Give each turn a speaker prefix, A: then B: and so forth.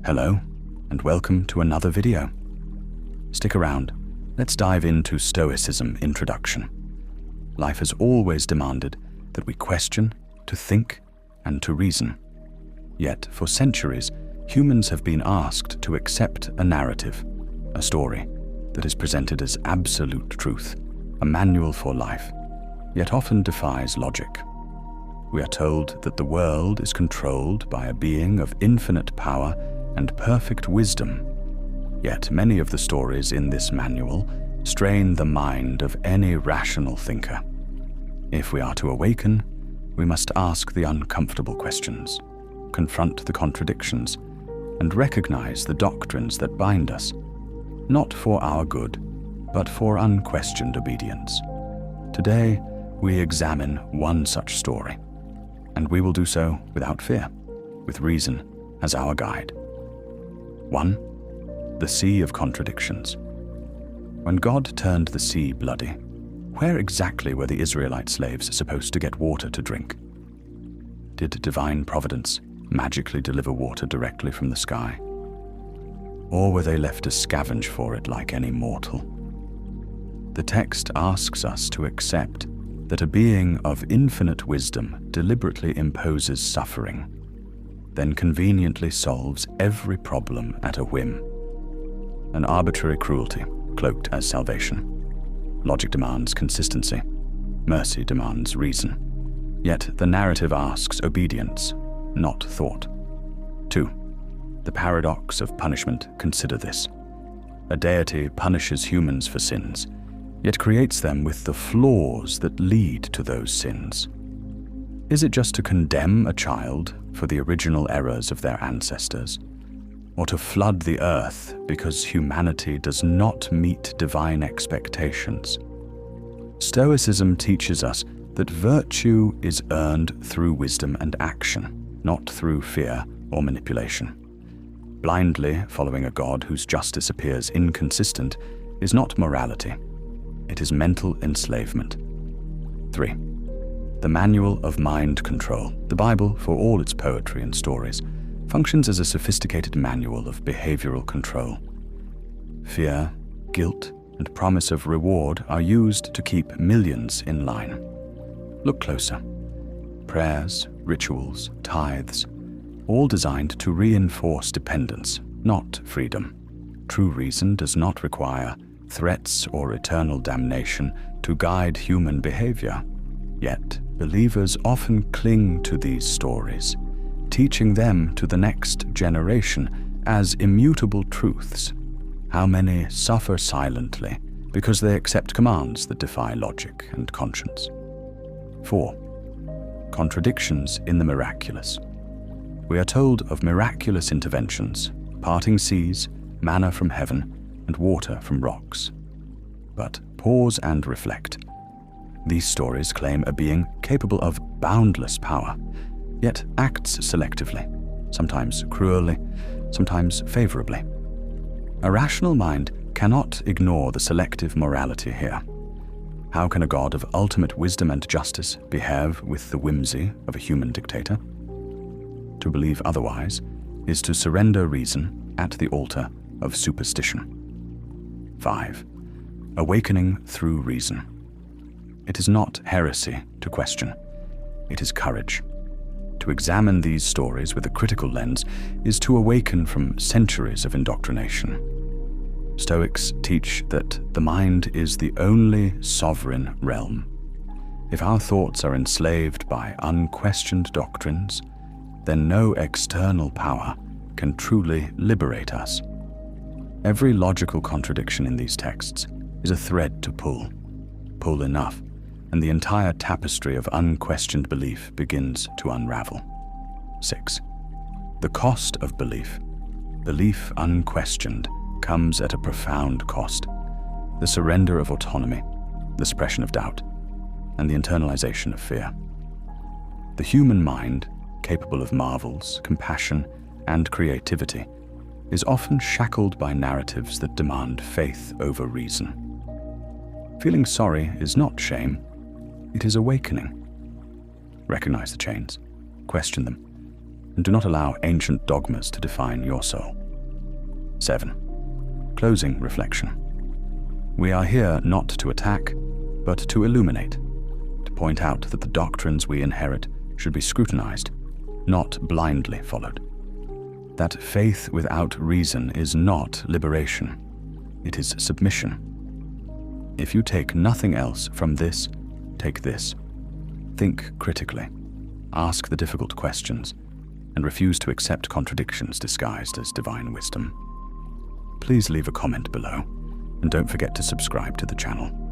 A: Hello, and welcome to another video. Stick around, let's dive into Stoicism introduction. Life has always demanded that we question, to think, and to reason. Yet, for centuries, humans have been asked to accept a narrative, a story, that is presented as absolute truth, a manual for life, yet often defies logic. We are told that the world is controlled by a being of infinite power and perfect wisdom. Yet many of the stories in this manual strain the mind of any rational thinker. If we are to awaken, we must ask the uncomfortable questions, confront the contradictions, and recognize the doctrines that bind us, not for our good, but for unquestioned obedience. Today, we examine one such story, and we will do so without fear, with reason as our guide. 1. The Sea of Contradictions. When God turned the sea bloody, where exactly were the Israelite slaves supposed to get water to drink? Did divine providence magically deliver water directly from the sky? Or were they left to scavenge for it like any mortal? The text asks us to accept that a being of infinite wisdom deliberately imposes suffering, then conveniently solves every problem at a whim. An arbitrary cruelty cloaked as salvation. Logic demands consistency. Mercy demands reason. Yet the narrative asks obedience, not thought. 2. The paradox of punishment. Consider this. A deity punishes humans for sins, yet creates them with the flaws that lead to those sins. Is it just to condemn a child for the original errors of their ancestors, or to flood the earth because humanity does not meet divine expectations? Stoicism teaches us that virtue is earned through wisdom and action, not through fear or manipulation. Blindly following a God whose justice appears inconsistent is not morality. It is mental enslavement. 3. The Manual of Mind Control. The Bible, for all its poetry and stories, functions as a sophisticated manual of behavioral control. Fear, guilt, and promise of reward are used to keep millions in line. Look closer. Prayers, rituals, tithes, all designed to reinforce dependence, not freedom. True reason does not require threats or eternal damnation to guide human behavior. Yet, believers often cling to these stories, teaching them to the next generation as immutable truths. How many suffer silently because they accept commands that defy logic and conscience? 4. Contradictions in the miraculous. We are told of miraculous interventions, parting seas, manna from heaven, and water from rocks. But pause and reflect. These stories claim a being capable of boundless power, yet acts selectively, sometimes cruelly, sometimes favorably. A rational mind cannot ignore the selective morality here. How can a God of ultimate wisdom and justice behave with the whimsy of a human dictator? To believe otherwise is to surrender reason at the altar of superstition. 5. Awakening through reason. It is not heresy to question. It is courage. To examine these stories with a critical lens is to awaken from centuries of indoctrination. Stoics teach that the mind is the only sovereign realm. If our thoughts are enslaved by unquestioned doctrines, then no external power can truly liberate us. Every logical contradiction in these texts is a thread to pull. Pull enough, and the entire tapestry of unquestioned belief begins to unravel. 6. The cost of belief. Belief unquestioned comes at a profound cost. The surrender of autonomy, the suppression of doubt, and the internalization of fear. The human mind, capable of marvels, compassion, and creativity, is often shackled by narratives that demand faith over reason. Feeling sorry is not shame. It is awakening. Recognize the chains, question them, and do not allow ancient dogmas to define your soul. 7. Closing reflection. We are here not to attack, but to illuminate, to point out that the doctrines we inherit should be scrutinized, not blindly followed. That faith without reason is not liberation, it is submission. If you take nothing else from this, take this. Think critically, ask the difficult questions, and refuse to accept contradictions disguised as divine wisdom. Please leave a comment below, and don't forget to subscribe to the channel.